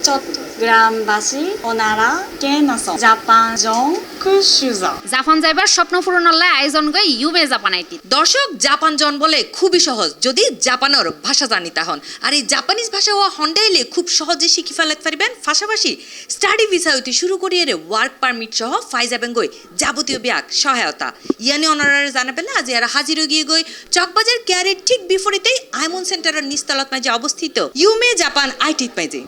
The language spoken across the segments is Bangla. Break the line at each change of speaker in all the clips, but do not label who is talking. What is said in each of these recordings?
চট্টগ্রামবাসী ওনারা কেনাসন জাপান জন কুশুজা
জাপান যাইবার স্বপ্ন পূরণের আয়োজন করে ইউমে জাপান আইটি।
দর্শক জাপান জন বলে খুবই সহজ যদি জাপানের ভাষা জানিতা হন আর এই জাপানিজ ভাষা ও হন্ডাইলে খুব সহজে শিখি ফেলাতে পারবেন। পাশাপাশি স্টাডি ভিসা হইতে শুরু করিয়ে ওয়ার্ক পারমিট সহ ফাইজা বেঙ্গই যাবতীয় ব্যাগ সহায়তা ইয়ানি অনারারে জানাবেন আজ এরা হাজির গিয়ে গই চকবাজার কেয়ারের ঠিক বিপরীতেই আইমন সেন্টারের নিস্তালত মাঝে অবস্থিত ইউমে জাপান আইটি মাঝে।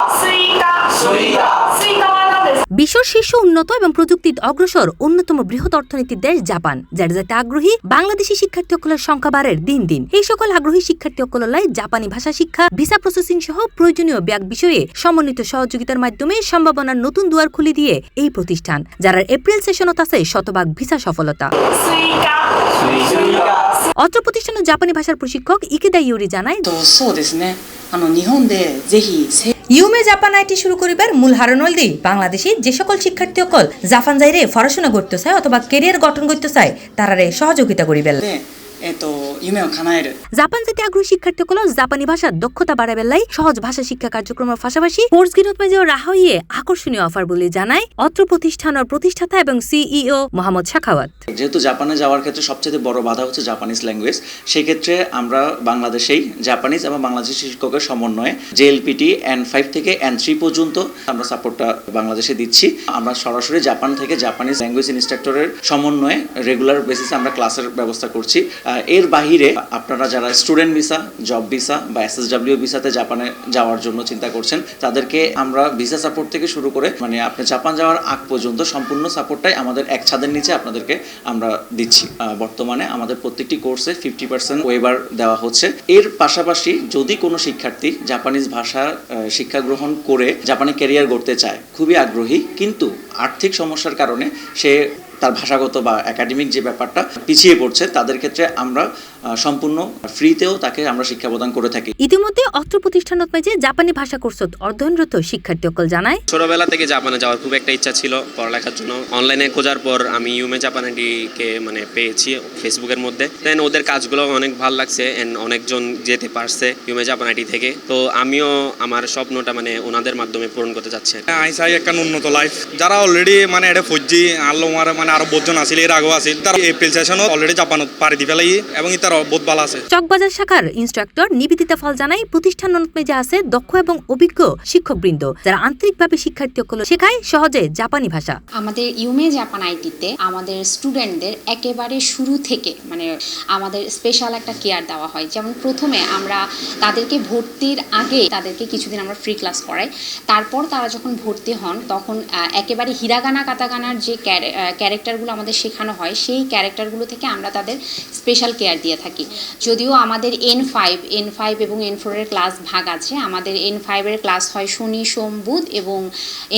বিশ্বের শীর্ষ উন্নত এবং প্রযুক্তির অগ্রসর অন্যতম বৃহৎ অর্থনীতির দেশ জাপান, যার যাতে আগ্রহী বাংলাদেশি শিক্ষার্থীসকলের সংখ্যা বাড়ে দিন দিন। এই সকল আগ্রহী শিক্ষার্থীসকলের জাপানি ভাষা শিক্ষা, ভিসা প্রসেসিং সহ প্রয়োজনীয় ব্যাগ বিষয়ে সমন্বিত সহযোগিতার মাধ্যমে সম্ভাবনার নতুন দুয়ার খুলে দিয়ে এই প্রতিষ্ঠান, যার এপ্রিল সেশনত আছে শতভাগ ভিসা সফলতা। অত্র প্রতিষ্ঠানের জাপানি ভাষার প্রশিক্ষক ইকেদা ইউরি জানায়, ইউমে জাপান আইটি শুরু করিবার মূল হারনল দেই বাংলাদেশি যে সকল শিক্ষার্থী সকল জাপান যাইরে পড়াশোনা করতে চায় অথবা ক্যারিয়ার গঠন করতে চায় তারারে সহযোগিতা করিবেন। জাপান যেতে আগ্রহী শিক্ষার্থীসকল জাপানি ভাষার দক্ষতা বাড়াবেলাই সহজ ভাষা শিক্ষা কার্যক্রমের পাশাপাশি কোর্স গিরত মাঝে রাহইয়ে আকর্ষণীয় অফার বলে জানায় অত্র প্রতিষ্ঠানের প্রতিষ্ঠাতা এবং সিইও মোহাম্মদ শাখাওয়াত।
যেহেতু জাপানে যাওয়ার ক্ষেত্রে সবচেয়ে বড় বাধা হচ্ছে জাপানিজ ল্যাঙ্গুয়েজ, সেই ক্ষেত্রে আমরা বাংলাদেশেই জাপানিজ এবং বাংলাদেশি শিক্ষকের সমন্বয়ে জেএলপিটি N5 থেকে N3 পর্যন্ত আমরা সাপোর্টটা বাংলাদেশে দিচ্ছি। আমরা সরাসরি জাপান থেকে জাপানিজ ল্যাঙ্গুয়েজ ইনস্ট্রাক্টরের সমন্বয়ে রেগুলার বেসিসে আমরা ক্লাসের ব্যবস্থা করছি। এর বাহিরে আপনারা যারা স্টুডেন্ট ভিসা, জব ভিসা বা SSW ভিসাতে জাপানে যাওয়ার জন্য চিন্তা করছেন তাদেরকে আমরা ভিসা সাপোর্ট থেকে শুরু করে মানে আপনি জাপান যাওয়ার আগ পর্যন্ত সম্পূর্ণ সাপোর্টটাই আমাদের এক ছাদের নিচে আপনাদেরকে আমরা দিচ্ছি। বর্তমানে আমাদের প্রত্যেকটি কোর্সে 50% ওয়েবার দেওয়া হচ্ছে। এর পাশাপাশি যদি কোনো শিক্ষার্থী জাপানিজ ভাষা শিক্ষা গ্রহণ করে জাপানে ক্যারিয়ার গড়তে চায়, খুবই আগ্রহী, কিন্তু আর্থিক সমস্যার কারণে সে তার ভাষাগত বা একাডেমিক যে ব্যাপারটা পিছিয়ে পড়ছে, তাদের ক্ষেত্রে আমরা সম্পূর্ণ ফ্রিতেও তাকে আমরা শিক্ষা প্রদান করে থাকি।
ইতিমধ্যে অত্র প্রতিষ্ঠানত মাঝে জাপানি ভাষা কোর্সত অধ্যয়নরত শিক্ষার্থী সকল জানায়,
ছোটবেলা থেকে জাপানে যাওয়ার খুব একটা ইচ্ছা ছিল পড়ালেখার জন্য। অনলাইনে খোঁজার পর আমি ইউমে জাপান আইটিকে মানে পেয়েছি ফেসবুকের মধ্যে। দেন ওদের কাজগুলো অনেক ভালো লাগছে এন্ড অনেকজন যেতে পারছে ইউমে জাপান আইটি থেকে। তো আমিও আমার স্বপ্নটা মানে ওনাদের মাধ্যমে পূরণ করতে চাচ্ছি।
আইসাই একটা উন্নত লাইফ যারা অলরেডি মানে এটা ফৌজি আল্লাহ মানে আরো বহুজন আছিল, এর আগেও আছিল, তারা এপ্রিল সেশনত অলরেডি জাপানত পাড়ি দি ফেলাই এবং তারা বহুত ভালো আছে।
চকবাজার শাখার ইনস্ট্রাক্টর নিবেদিতা ফল জানায়, প্রতিষ্ঠান যে আছে দক্ষ এবং অভিজ্ঞ শিক্ষকবৃন্দ যারা আন্তরিকভাবে শিক্ষার্থী সকল শেখায় সহজে জাপানি ভাষা।
আমাদের ইউমে জাপান আইটিতে আমাদের স্টুডেন্টদের একেবারে শুরু থেকে মানে আমাদের স্পেশাল একটা কেয়ার দেওয়া হয়। যেমন প্রথমে আমরা তাদেরকে ভর্তির আগে তাদেরকে কিছুদিন আমরা ফ্রি ক্লাস করাই, তারপর তারা যখন ভর্তি হন তখন একেবারে হিরাগানা কাতাগানার যে ক্যারেক্টারগুলো আমাদের শেখানো হয় সেই ক্যারেক্টারগুলো থেকে আমরা তাদের স্পেশাল কেয়ার দিয়ে থাকি। যদিও আমাদের N5 এবং N4 এর ক্লাস ভাগ আছে। আমাদের N5 এর ক্লাস হয় শনি, সোম, বুধ এবং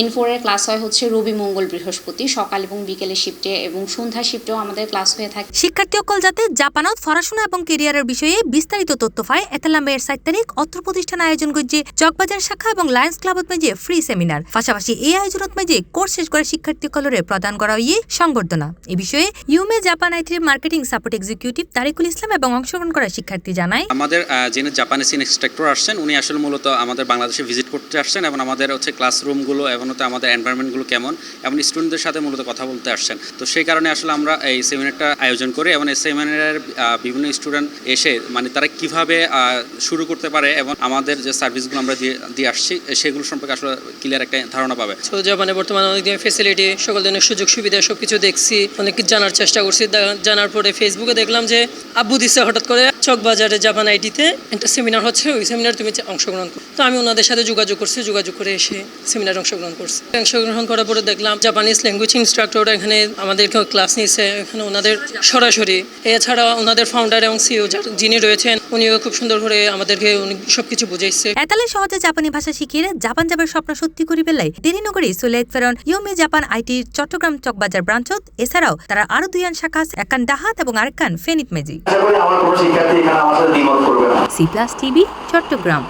N4 এর ক্লাস হয় হচ্ছে রবি, মঙ্গল, বৃহস্পতি সকাল এবং বিকেলের শিফটে এবং সন্ধ্যা শিফটেও আমাদের ক্লাস হয়ে থাকে।
শিক্ষার্থী সকল যাতে জাপানত পড়াশোনা এবং ক্যারিয়ারের বিষয়ে বিস্তারিত তথ্য পায় এতেলামের 7 তারিখ অত্র প্রতিষ্ঠান আয়োজন করছে চকবাজার শাখা এবং লায়ন্স ক্লাবত মাঝে ফ্রি সেমিনার। পাশাপাশি এই আয়োজনত মাঝে কোর্স শেষ করে শিক্ষার্থী সকলরে প্রদান করা হইয়ে সংবর্ধনা। এই বিষয়ে ইউমে জাপান আইটির marketing support executive Tarikul Islam এবং অংশগ্রহণ করা শিক্ষার্থী জানায়,
আমাদের যিনি জাপানিজ ইনস্ট্রাক্টর আসছেন উনি আসলে মূলত আমাদের বাংলাদেশে ভিজিট করতে আসছেন এবং আমাদের হচ্ছে ক্লাসরুমগুলো এবং আমাদের এনভায়রনমেন্টগুলো কেমন এবং স্টুডেন্টদের সাথে মূলত কথা বলতে আসছেন। তো সেই কারণে আসলে আমরা এই সেমিনারটা আয়োজন করি এবং এই সেমিনারের বিভিন্ন স্টুডেন্ট এসে মানে তারা কিভাবে শুরু করতে পারে এবং আমাদের যে সার্ভিসগুলো আমরা দিয়ে আসছি সেগুলো সম্পর্কে আসলে ক্লিয়ার একটা ধারণা পাবে।
তো জাপানে বর্তমানে অনেক ধরনের ফেসিলিটি, সকল ধরনের সুযোগ সুবিধা সবকিছু দেখছি, অনেক কিছু জানার চেষ্টা করছি। জানার পরে ফেসবুকে দেখলাম যে আব্বু দিচ্ছে হঠাৎ করে চকবাজারে জাপান আইটিতে একটা সেমিনার হচ্ছে, ওই সেমিনার তুমি অংশগ্রহণ করো। তো আমি ওনাদের সাথে যোগাযোগ করছি, যোগাযোগ করে এসে সেমিনার অংশগ্রহণ করছি। অংশগ্রহণ করার পরে দেখলাম জাপানিজ ল্যাঙ্গুয়েজ ইনস্ট্রাক্টর এখানে আমাদের ক্লাস নিচ্ছে, এখানে ওনাদের সরাসরি। এছাড়া ওনাদের ফাউন্ডার এবং সিইও যিনি রয়েছেন উনিও খুব সুন্দর করে আমাদেরকে সবকিছু বুঝাইছে।
এতালে সহজে জাপানি ভাষা শিখিয়ে জাপান যাবার স্বপ্ন সত্যি করি বেলায় দেরি নগরী সোলেট ফেরন ইউমে জাপান আইটির চট্টগ্রাম চকবাজার ব্রাঞ্চত। এছাড়াও তারা আরো 2 শাখা একান ডাহাত এবং আরেকান ফেনিত মেজি। C+ TV Chittagong.